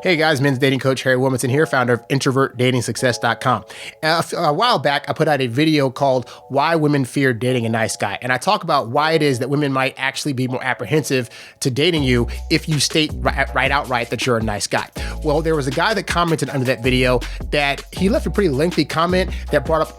Hey guys, men's dating coach Harry Wilmington here, founder of introvertdatingsuccess.com. A while back, I put out a video called Why Women Fear Dating a Nice Guy. And I talk about why it is that women might actually be more apprehensive to dating you if you state right outright that you're a nice guy. Well, there was a guy that commented under that video that he left a pretty lengthy comment that brought up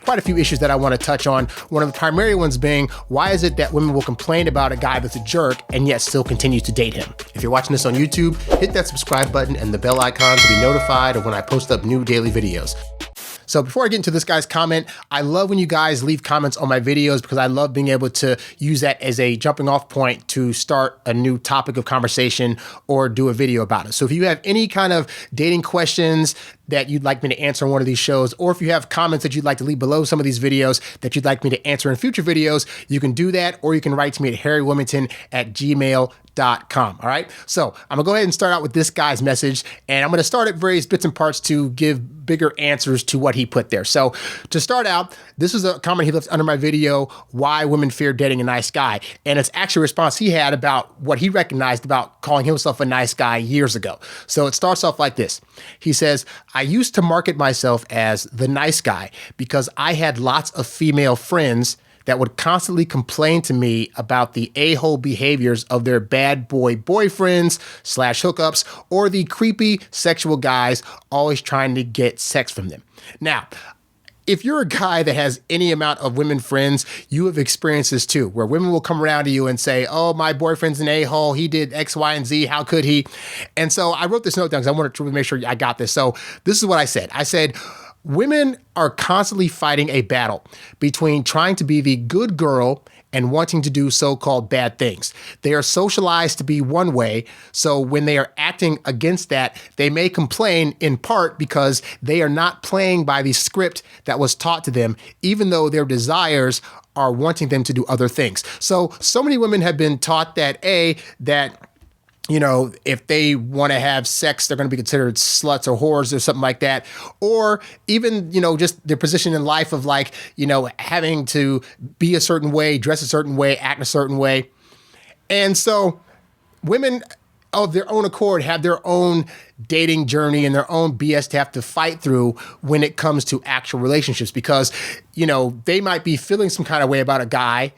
quite a few issues that I want to touch on. One of the primary ones being, why is it that women will complain about a guy that's a jerk and yet still continue to date him? If you're watching this on YouTube, hit that subscribe button and the bell icon to be notified of when I post up new daily videos. So before I get into this guy's comment, I love when you guys leave comments on my videos because I love being able to use that as a jumping off point to start a new topic of conversation or do a video about it. So if you have any kind of dating questions that you'd like me to answer on one of these shows, or if you have comments that you'd like to leave below some of these videos that you'd like me to answer in future videos, you can do that, or you can write to me at HarryWilmington@gmail.com. All right. So I'm gonna go ahead and start out with this guy's message, and I'm gonna start at various bits and parts to give bigger answers to what he put there. So to start out, this is a comment he left under my video, Why Women Fear Dating a Nice Guy. And it's actually a response he had about what he recognized about calling himself a nice guy years ago. So it starts off like this. He says, I used to market myself as the nice guy because I had lots of female friends that would constantly complain to me about the a-hole behaviors of their bad boy boyfriends / hookups or the creepy sexual guys always trying to get sex from them. Now, if you're a guy that has any amount of women friends, you have experienced this too, where women will come around to you and say, oh, my boyfriend's an a-hole. He did X, Y, and Z. How could he? And so I wrote this note down because I wanted to make sure I got this. So this is what I said. I said, women are constantly fighting a battle between trying to be the good girl and wanting to do so-called bad things. They are socialized to be one way, so when they are acting against that, they may complain in part because they are not playing by the script that was taught to them, even though their desires are wanting them to do other things. So many women have been taught that if they want to have sex, they're going to be considered sluts or whores or something like that. Or even, just their position in life of having to be a certain way, dress a certain way, act a certain way. And so women of their own accord have their own dating journey and their own BS to have to fight through when it comes to actual relationships because, they might be feeling some kind of way about a guy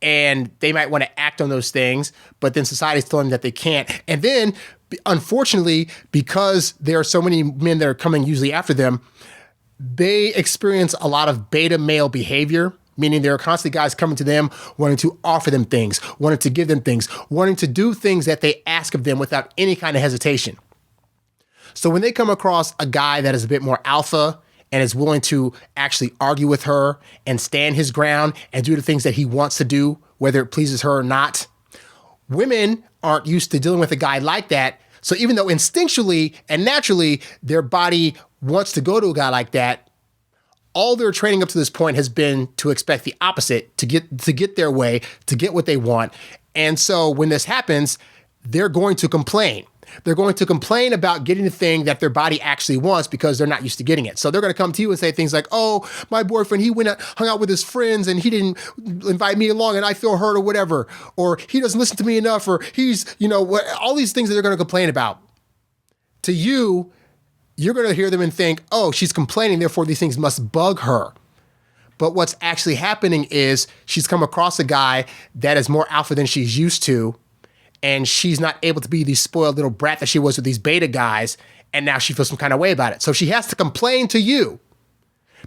and they might want to act on those things, but then society's telling them that they can't. And then, unfortunately, because there are so many men that are coming usually after them, they experience a lot of beta male behavior, meaning there are constantly guys coming to them, wanting to offer them things, wanting to give them things, wanting to do things that they ask of them without any kind of hesitation. So when they come across a guy that is a bit more alpha, and is willing to actually argue with her and stand his ground and do the things that he wants to do, whether it pleases her or not. Women aren't used to dealing with a guy like that. So even though instinctually and naturally their body wants to go to a guy like that, all their training up to this point has been to expect the opposite, to get their way, to get what they want. And so when this happens, they're going to complain. They're going to complain about getting the thing that their body actually wants because they're not used to getting it. So they're going to come to you and say things like, oh, my boyfriend, he hung out with his friends and he didn't invite me along and I feel hurt or whatever. Or he doesn't listen to me enough, or he's, all these things that they're going to complain about. To you, you're going to hear them and think, oh, she's complaining, therefore these things must bug her. But what's actually happening is she's come across a guy that is more alpha than she's used to, and she's not able to be the spoiled little brat that she was with these beta guys, and now she feels some kind of way about it. So she has to complain to you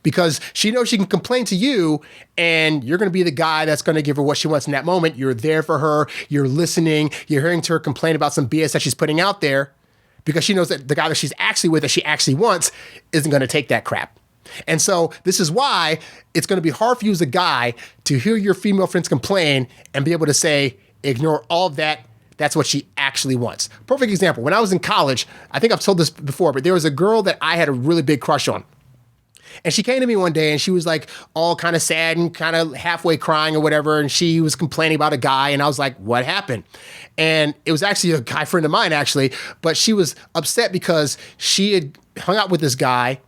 because she knows she can complain to you, and you're going to be the guy that's going to give her what she wants in that moment. You're there for her. You're listening. You're hearing her complain about some BS that she's putting out there because she knows that the guy that she's actually with, that she actually wants, isn't going to take that crap. And so this is why it's going to be hard for you as a guy to hear your female friends complain and be able to say, ignore all of that. That's what she actually wants. Perfect example. When I was in college, I think I've told this before, but there was a girl that I had a really big crush on. And she came to me one day and she was like all kind of sad and kind of halfway crying or whatever. And she was complaining about a guy. And I was like, what happened? And it was actually a guy friend of mine, actually. But she was upset because she had hung out with this guy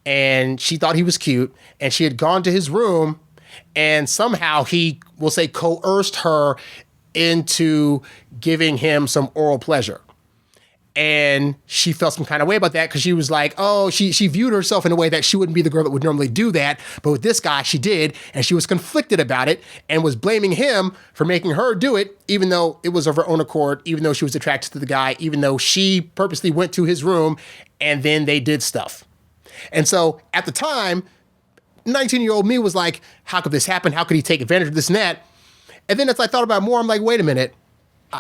and she thought he was cute. And she had gone to his room and somehow he, we'll say, coerced her into giving him some oral pleasure. And she felt some kind of way about that because she was like, oh, she viewed herself in a way that she wouldn't be the girl that would normally do that. But with this guy, she did. And she was conflicted about it and was blaming him for making her do it, even though it was of her own accord, even though she was attracted to the guy, even though she purposely went to his room and then they did stuff. And so at the time, 19-year-old me was like, how could this happen? How could he take advantage of this and that? And then as I thought about it more, I'm like, wait a minute.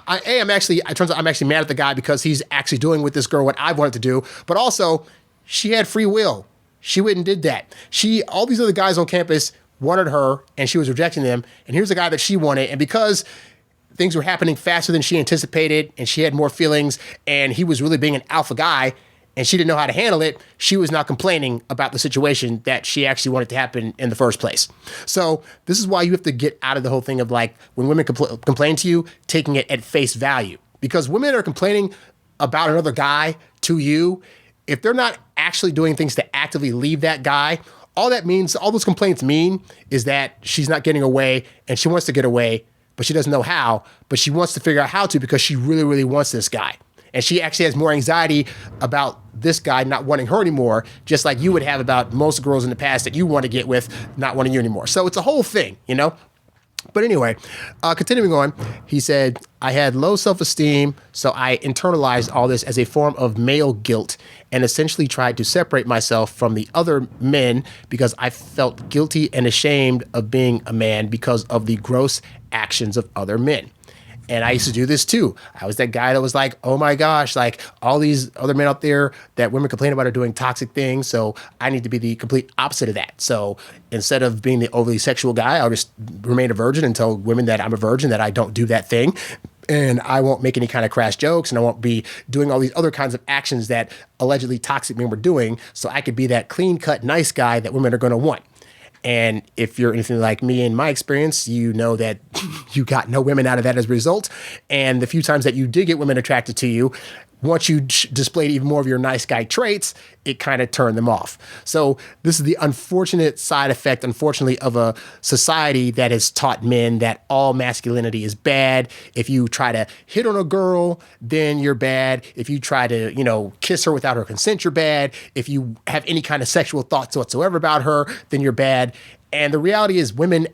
I'm actually mad at the guy because he's actually doing with this girl what I wanted to do. But also, she had free will. She went and did that. All these other guys on campus wanted her and she was rejecting them. And here's a guy that she wanted. And because things were happening faster than she anticipated and she had more feelings and he was really being an alpha guy, and she didn't know how to handle it, she was not complaining about the situation that she actually wanted to happen in the first place. So this is why you have to get out of the whole thing of like, when women complain to you, taking it at face value. Because women are complaining about another guy to you, if they're not actually doing things to actively leave that guy, all those complaints mean is that she's not getting away and she wants to get away, but she doesn't know how, but she wants to figure out how to because she really, really wants this guy. And she actually has more anxiety about this guy not wanting her anymore, just like you would have about most girls in the past that you want to get with not wanting you anymore. So it's a whole thing, you know? But anyway, continuing on, he said, I had low self-esteem, so I internalized all this as a form of male guilt and essentially tried to separate myself from the other men because I felt guilty and ashamed of being a man because of the gross actions of other men. And I used to do this too. I was that guy that was like, oh my gosh, like all these other men out there that women complain about are doing toxic things. So I need to be the complete opposite of that. So instead of being the overly sexual guy, I'll just remain a virgin and tell women that I'm a virgin, that I don't do that thing. And I won't make any kind of crass jokes and I won't be doing all these other kinds of actions that allegedly toxic men were doing. So I could be that clean cut, nice guy that women are going to want. And if you're anything like me in my experience, you know that you got no women out of that as a result. And the few times that you did get women attracted to you, once you displayed even more of your nice guy traits, it kind of turned them off. So this is the unfortunate side effect, unfortunately, of a society that has taught men that all masculinity is bad. If you try to hit on a girl, then you're bad. If you try to, kiss her without her consent, you're bad. If you have any kind of sexual thoughts whatsoever about her, then you're bad. And the reality is women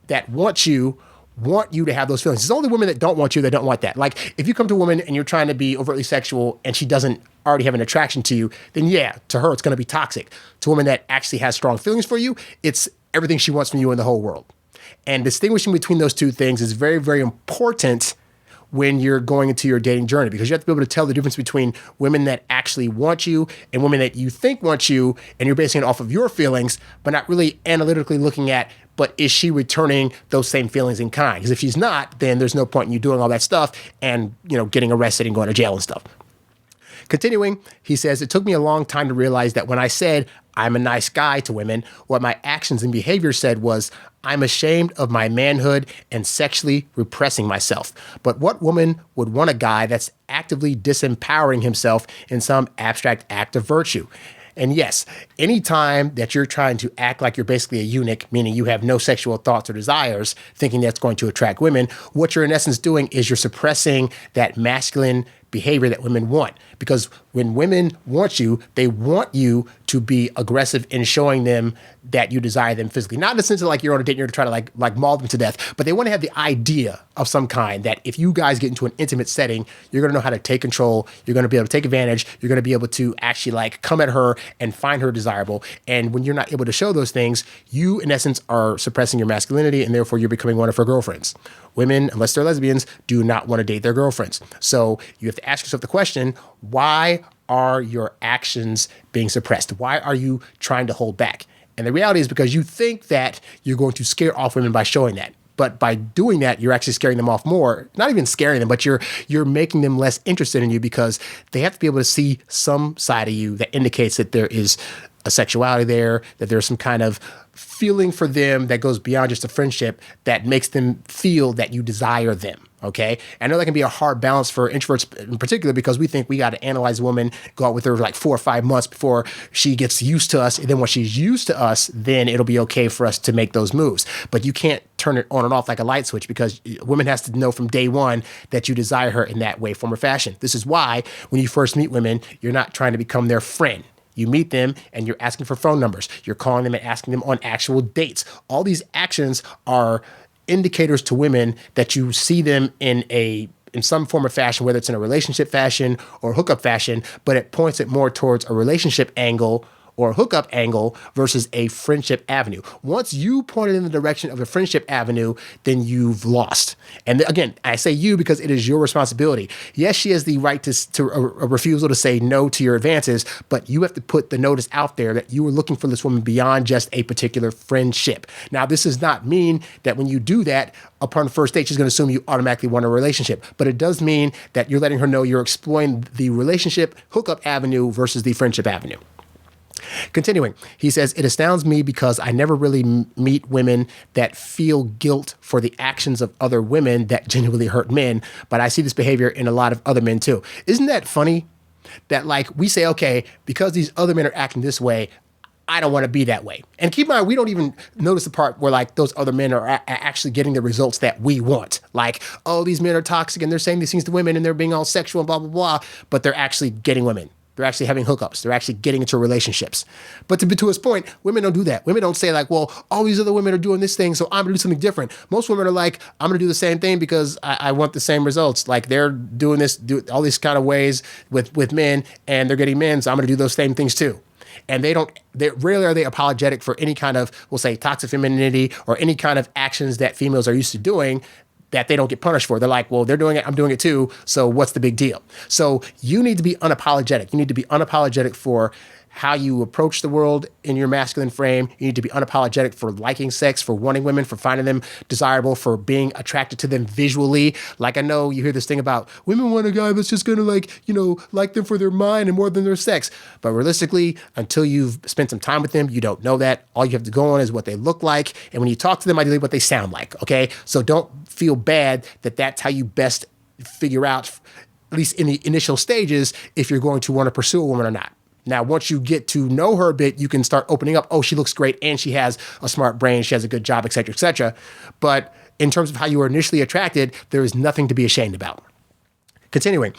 that want you to have those feelings. It's only women that don't want you that don't want that. Like if you come to a woman and you're trying to be overtly sexual and she doesn't already have an attraction to you, then yeah, to her, it's going to be toxic. To a woman that actually has strong feelings for you, it's everything she wants from you in the whole world. And distinguishing between those two things is very, very important when you're going into your dating journey, because you have to be able to tell the difference between women that actually want you and women that you think want you, and you're basing it off of your feelings, but not really analytically looking at, but is she returning those same feelings in kind? Because if she's not, then there's no point in you doing all that stuff and, getting arrested and going to jail and stuff. Continuing, he says, it took me a long time to realize that when I said I'm a nice guy to women, what my actions and behavior said was I'm ashamed of my manhood and sexually repressing myself. But what woman would want a guy that's actively disempowering himself in some abstract act of virtue? And yes, anytime that you're trying to act like you're basically a eunuch, meaning you have no sexual thoughts or desires, thinking that's going to attract women, what you're in essence doing is you're suppressing that masculine behavior that women want. Because when women want you, they want you to be aggressive in showing them that you desire them physically. Not in the sense of like you're on a date and you're trying to like maul them to death, but they want to have the idea of some kind that if you guys get into an intimate setting, you're going to know how to take control. You're going to be able to take advantage. You're going to be able to actually like come at her and find her desirable. And when you're not able to show those things, you in essence are suppressing your masculinity and therefore you're becoming one of her girlfriends. Women, unless they're lesbians, do not want to date their girlfriends. So you have to ask yourself the question, why are your actions being suppressed? Why are you trying to hold back? And the reality is because you think that you're going to scare off women by showing that. But by doing that, you're actually scaring them off more. Not even scaring them, but you're making them less interested in you because they have to be able to see some side of you that indicates that there is a sexuality there, that there's some kind of feeling for them that goes beyond just a friendship that makes them feel that you desire them. Okay. I know that can be a hard balance for introverts in particular because we think we got to analyze a woman, go out with her like 4 or 5 months before she gets used to us. And then when she's used to us, then it'll be okay for us to make those moves. But you can't turn it on and off like a light switch because women has to know from day one that you desire her in that way, form, or fashion. This is why when you first meet women, you're not trying to become their friend. You meet them and you're asking for phone numbers. You're calling them and asking them on actual dates. All these actions are indicators to women that you see them in some form of fashion, whether it's in a relationship fashion or hookup fashion, but it points it more towards a relationship angle or a hookup angle versus a friendship avenue. Once you point it in the direction of a friendship avenue, then you've lost. And again, I say you because it is your responsibility. Yes, she has the right to a refusal to say no to your advances, but you have to put the notice out there that you were looking for this woman beyond just a particular friendship. Now, this does not mean that when you do that, upon the first date, she's going to assume you automatically want a relationship. But it does mean that you're letting her know you're exploring the relationship hookup avenue versus the friendship avenue. Continuing, he says, it astounds me because I never really meet women that feel guilt for the actions of other women that genuinely hurt men, but I see this behavior in a lot of other men too. Isn't that funny? That like we say, okay, because these other men are acting this way, I don't want to be that way. And keep in mind, we don't even notice the part where like those other men are actually getting the results that we want. Like, oh, these men are toxic and they're saying these things to women and they're being all sexual and blah, blah, blah, but they're actually getting women. They're actually having hookups. They're actually getting into relationships. But to his point, women don't do that. Women don't say like, well, all these other women are doing this thing, so I'm going to do something different. Most women are like, I'm going to do the same thing because I want the same results. Like they're doing this, all these kind of ways with men and they're getting men, so I'm going to do those same things too. And rarely are they apologetic for any kind of, we'll say, toxic femininity or any kind of actions that females are used to doing that they don't get punished for. They're like, well, they're doing it, I'm doing it too, so what's the big deal? So you need to be unapologetic. You need to be unapologetic for how you approach the world in your masculine frame. You need to be unapologetic for liking sex, for wanting women, for finding them desirable, for being attracted to them visually. Like I know you hear this thing about women want a guy that's just going to like them for their mind and more than their sex. But realistically, until you've spent some time with them, you don't know that. All you have to go on is what they look like. And when you talk to them, ideally what they sound like. Okay. So don't feel bad that that's how you best figure out, at least in the initial stages, if you're going to want to pursue a woman or not. Now, once you get to know her a bit, you can start opening up. Oh, she looks great and she has a smart brain. She has a good job, et cetera, et cetera. But in terms of how you were initially attracted, there is nothing to be ashamed about. Continuing.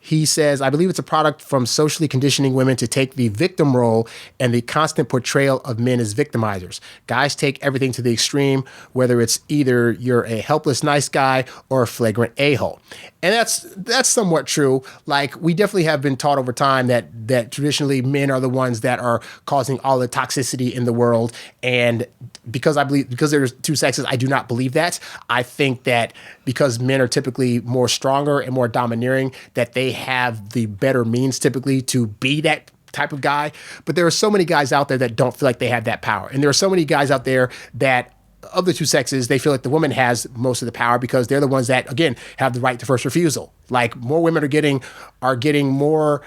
He says, I believe it's a product from socially conditioning women to take the victim role and the constant portrayal of men as victimizers. Guys take everything to the extreme, whether it's either you're a helpless nice guy or a flagrant a-hole. And that's somewhat true. Like we definitely have been taught over time that traditionally men are the ones that are causing all the toxicity in the world. And because there's two sexes, I do not believe that. I think that because men are typically more stronger and more domineering, that they have the better means typically to be that type of guy. But there are so many guys out there that don't feel like they have that power. And there are so many guys out there that of the two sexes, they feel like the woman has most of the power because they're the ones that, again, have the right to first refusal. Like more women are getting more,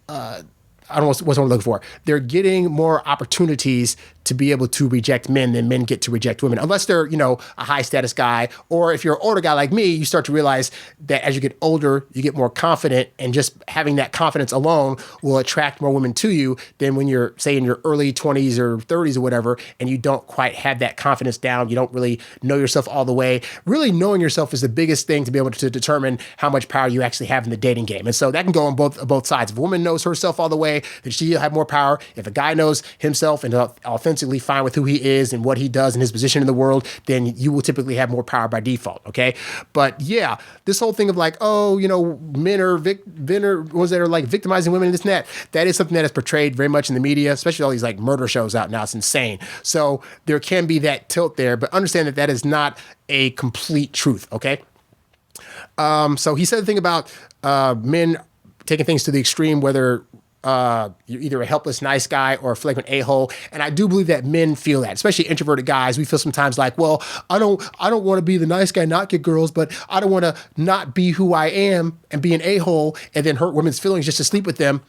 I don't know what's I'm looking for. They're getting more opportunities to be able to reject men than men get to reject women, unless they're, a high status guy. Or if you're an older guy like me, you start to realize that as you get older, you get more confident, and just having that confidence alone will attract more women to you than when you're, say, in your early 20s or 30s or whatever, and you don't quite have that confidence down. You don't really know yourself all the way. Really knowing yourself is the biggest thing to be able to determine how much power you actually have in the dating game. And so that can go on both sides. If a woman knows herself all the way, then she'll have more power. If a guy knows himself and authentically fine with who he is and what he does and his position in the world, then you will typically have more power by default. Okay. But yeah, this whole thing of like, men are ones that are like victimizing women and this and that is something that is portrayed very much in the media, especially all these like murder shows out now. It's insane. So there can be that tilt there, but understand that is not a complete truth. Okay. So he said the thing about men taking things to the extreme, whether you're either a helpless nice guy or a flagrant a-hole. And I do believe that men feel that, especially introverted guys. We feel sometimes like, well, I don't want to be the nice guy, not get girls, but I don't want to not be who I am and be an a-hole and then hurt women's feelings just to sleep with them.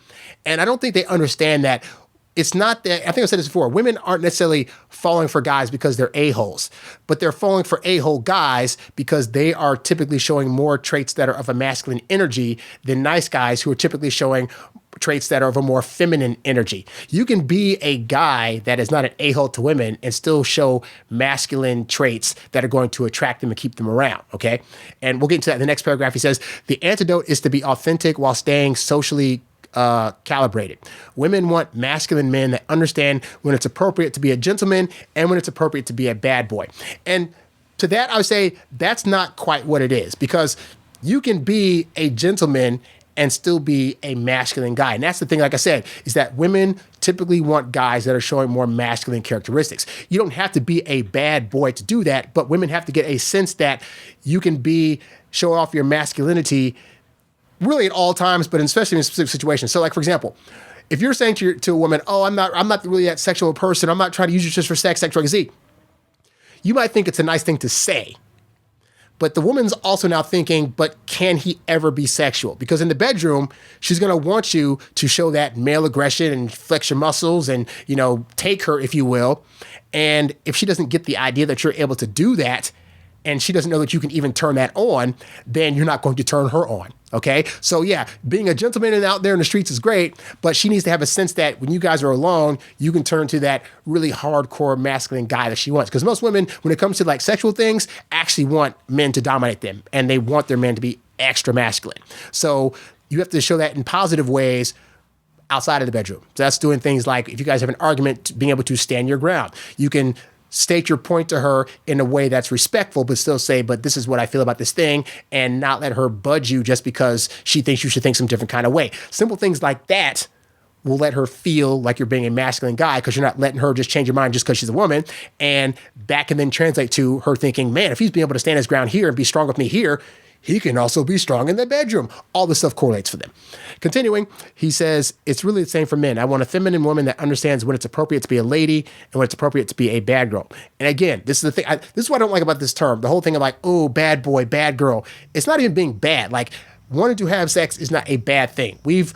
And I don't think they understand that it's not that, I think I said this before, women aren't necessarily falling for guys because they're a-holes, but they're falling for a-hole guys because they are typically showing more traits that are of a masculine energy than nice guys who are typically showing traits that are of a more feminine energy. You can be a guy that is not an a-hole to women and still show masculine traits that are going to attract them and keep them around, okay? And we'll get into that in the next paragraph. He says, the antidote is to be authentic while staying socially calibrated. Women want masculine men that understand when it's appropriate to be a gentleman and when it's appropriate to be a bad boy. And to that, I would say that's not quite what it is, because you can be a gentleman and still be a masculine guy. And that's the thing, like I said, is that women typically want guys that are showing more masculine characteristics. You don't have to be a bad boy to do that, but women have to get a sense that you can show off your masculinity really at all times, but especially in specific situations. So like, for example, if you're saying to a woman, oh, I'm not really that sexual person, I'm not trying to use you just for sex, X, Y, Z, you might think it's a nice thing to say. But the woman's also now thinking, but can he ever be sexual? Because in the bedroom, she's going to want you to show that male aggression and flex your muscles and, take her, if you will. And if she doesn't get the idea that you're able to do that, and she doesn't know that you can even turn that on, then you're not going to turn her on. Okay. So yeah, being a gentleman and out there in the streets is great, but she needs to have a sense that when you guys are alone, you can turn to that really hardcore masculine guy that she wants. Because most women, when it comes to like sexual things, actually want men to dominate them, and they want their men to be extra masculine. So you have to show that in positive ways outside of the bedroom. So that's doing things like, if you guys have an argument, being able to stand your ground. You can state your point to her in a way that's respectful, but still say, but this is what I feel about this thing, and not let her budge you just because she thinks you should think some different kind of way. Simple things like that will let her feel like you're being a masculine guy, because you're not letting her just change her mind just because she's a woman. And that can then translate to her thinking, man, if he's being able to stand his ground here and be strong with me here, he can also be strong in the bedroom. All this stuff correlates for them. Continuing, he says, it's really the same for men. I want a feminine woman that understands when it's appropriate to be a lady and when it's appropriate to be a bad girl. And again, this is the thing. This is what I don't like about this term. The whole thing of like, oh, bad boy, bad girl. It's not even being bad. Like, wanting to have sex is not a bad thing. We've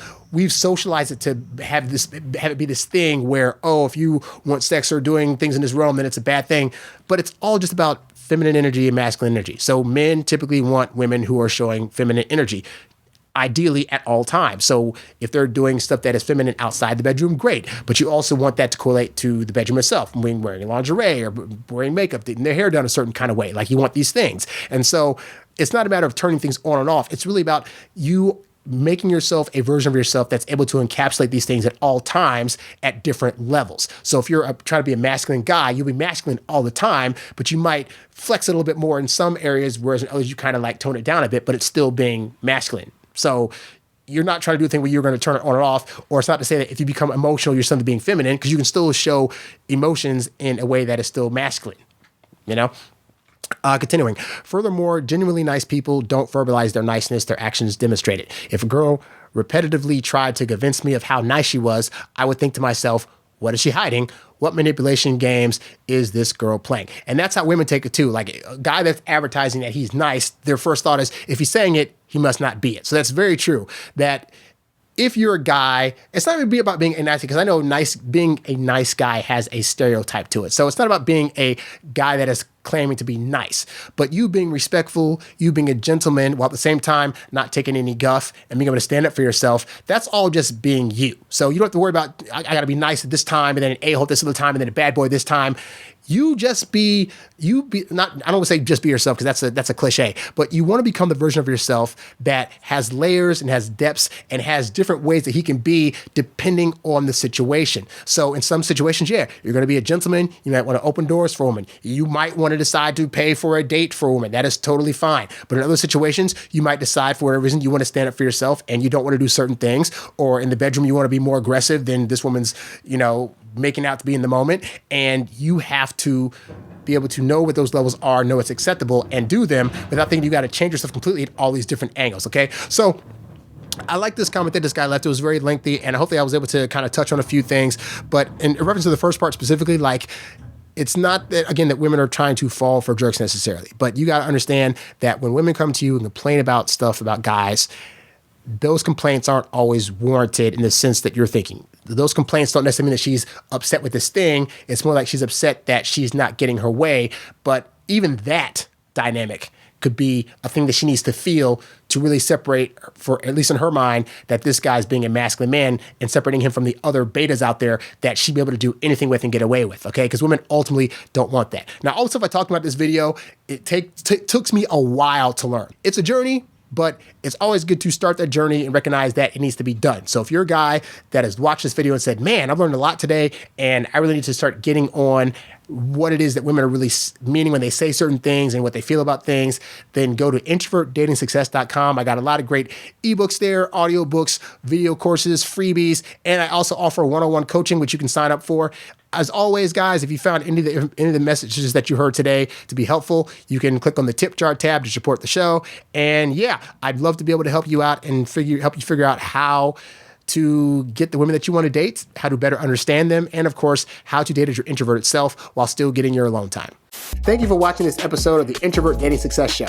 socialized it to have it be this thing where, oh, if you want sex or doing things in this realm, then it's a bad thing. But it's all just about feminine energy and masculine energy. So men typically want women who are showing feminine energy, ideally at all times. So if they're doing stuff that is feminine outside the bedroom, great. But you also want that to correlate to the bedroom itself, wearing lingerie or wearing makeup, getting their hair done a certain kind of way. Like, you want these things. And so it's not a matter of turning things on and off. It's really about you making yourself a version of yourself that's able to encapsulate these things at all times at different levels. So if you're trying to be a masculine guy, you'll be masculine all the time, but you might flex it a little bit more in some areas, whereas in others you kind of like tone it down a bit, but it's still being masculine. So you're not trying to do a thing where you're going to turn it on or off, or it's not to say that if you become emotional, you're suddenly being feminine, because you can still show emotions in a way that is still masculine, Continuing. Furthermore, genuinely nice people don't verbalize their niceness, their actions demonstrate it. If a girl repetitively tried to convince me of how nice she was, I would think to myself, what is she hiding? What manipulation games is this girl playing? And that's how women take it too. Like, a guy that's advertising that he's nice, their first thought is, if he's saying it, he must not be it. So that's very true. That if you're a guy, it's not even about being a nice, because I know being a nice guy has a stereotype to it. So it's not about being a guy that is claiming to be nice, but you being respectful, you being a gentleman, while at the same time not taking any guff and being able to stand up for yourself. That's all just being you. So you don't have to worry about, I got to be nice at this time, and then an a-hole this other time, and then a bad boy this time. You not, I don't want to say just be yourself, because that's a cliche, but you want to become the version of yourself that has layers and has depths and has different ways that he can be depending on the situation. So in some situations, yeah, you're going to be a gentleman. You might want to open doors for a woman. You might want to decide to pay for a date for a woman. That is totally fine. But in other situations, you might decide for whatever reason you want to stand up for yourself and you don't want to do certain things. Or in the bedroom, you want to be more aggressive than this woman's, making out to be in the moment. And you have to be able to know what those levels are, know what's acceptable, and do them without thinking you got to change yourself completely at all these different angles. Okay. So I like this comment that this guy left. It was very lengthy, and hopefully I was able to kind of touch on a few things. But in reference to the first part specifically, like, it's not that, again, that women are trying to fall for jerks necessarily, but you got to understand that when women come to you and complain about stuff about guys, those complaints aren't always warranted in the sense that you're thinking. Those complaints don't necessarily mean that she's upset with this thing. It's more like she's upset that she's not getting her way. But even that dynamic could be a thing that she needs to feel to really separate, for at least in her mind, that this guy's being a masculine man and separating him from the other betas out there that she'd be able to do anything with and get away with, okay? Because women ultimately don't want that. Now, all the stuff I talked about in this video, it took me a while to learn. It's a journey, but it's always good to start that journey and recognize that it needs to be done. So if you're a guy that has watched this video and said, man, I've learned a lot today, and I really need to start getting on what it is that women are really meaning when they say certain things and what they feel about things, then go to introvertdatingsuccess.com. I got a lot of great ebooks there, audiobooks, video courses, freebies, and I also offer one-on-one coaching, which you can sign up for. As always, guys, if you found any of the messages that you heard today to be helpful, you can click on the tip jar tab to support the show. And yeah, I'd love to be able to help you out and help you figure out how to get the women that you want to date, how to better understand them, and of course, how to date as your introverted self while still getting your alone time. Thank you for watching this episode of the Introvert Dating Success Show.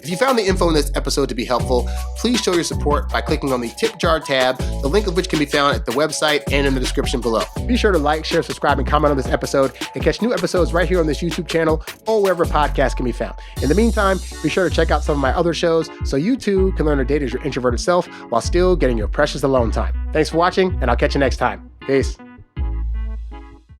If you found the info in this episode to be helpful, please show your support by clicking on the tip jar tab, the link of which can be found at the website and in the description below. Be sure to like, share, subscribe, and comment on this episode, and catch new episodes right here on this YouTube channel or wherever podcasts can be found. In the meantime, be sure to check out some of my other shows so you too can learn to date as your introverted self while still getting your precious alone time. Thanks for watching, and I'll catch you next time. Peace.